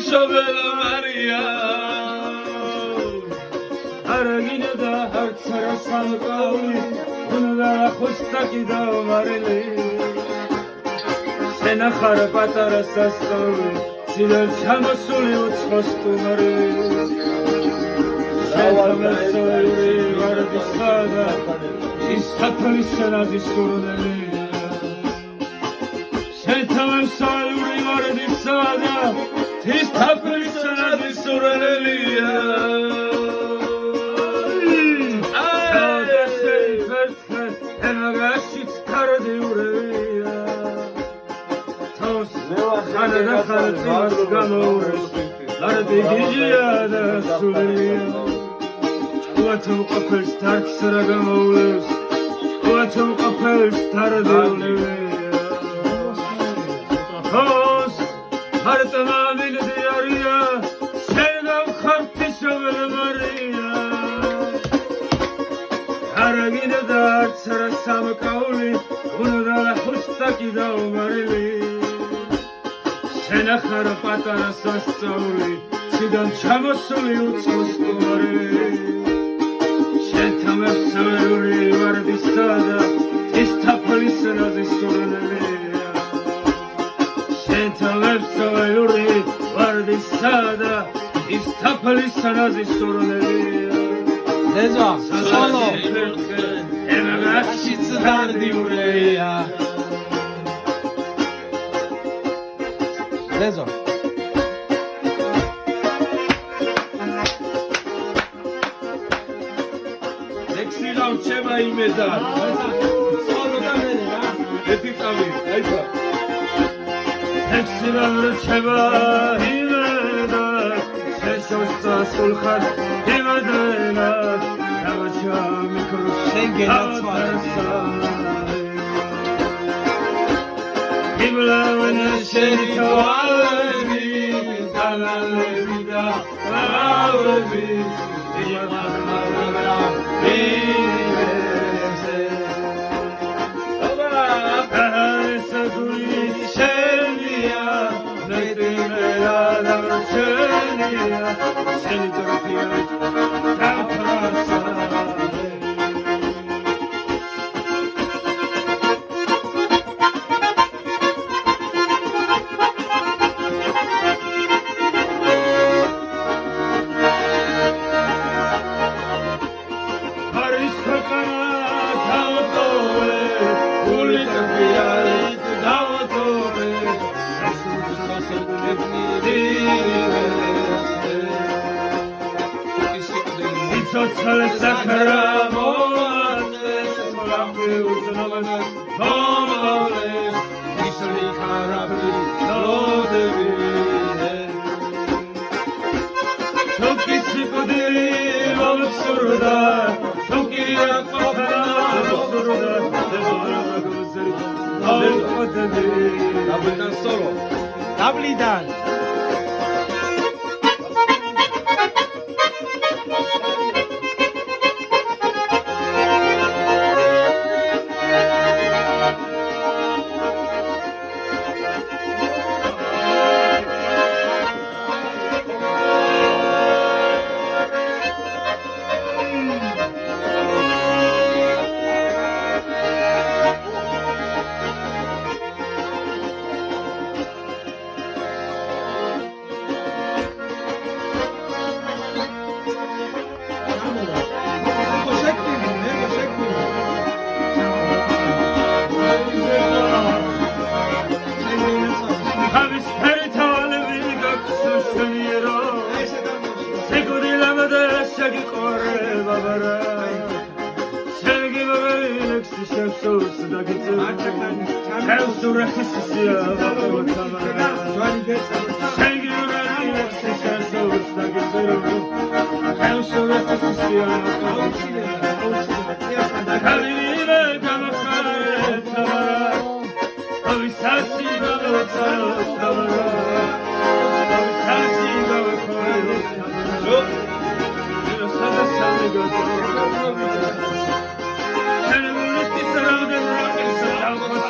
შობელა მარია არაგინა და არც არა სამყაული უნდა ხოსტაკი და მარილი შენახარ პატარა სასწაული ცილად ჩამოსული უცხოს სტუმარი შენამესოური ვარდისა და ის თაფლის სენაზის სურნელი შენამესოური ვარდისა და ის თაფლის სენაზის სურნელია Canada Khartmas Gamores Ardigija da Sulia Quatum Qapel Start Saragamores Quatum Qapel Stardolia Hos Hartama Min Diaria Shenam Khartishavel Maria Aragina da Sara Samkauli Unada Hustaki da Marili შენახარ პატარა სასწაული ციდან ჩამოსული უცხოს სტუმარი შენთამებსოური ვარდისა და ის თაფლის სენაზის სურნელია შენთამებსოური ვარდისა და ის თაფლის სენაზის სურნელია ლეზო სოლო ემაგაში წარდიურია Lezo. Exila uceba imedar. Solo camere, Etiqavi, ayta. Exila uceba imedar. Seshosta sulkhat imedar. Navacha mikro. Himla şerikali dalalevida alavi diyamarara bivese Saduri şeliya netimela davşeliya seni torpiyat taprasa Sotsal sakramotes Molambe uznomas Homoles Isli karabli Lodevine Toki sikudili Lomsurda Toki akokana Lomsurda Devara gozeri Lomsurda Dablidan solo. Dablidan. Sen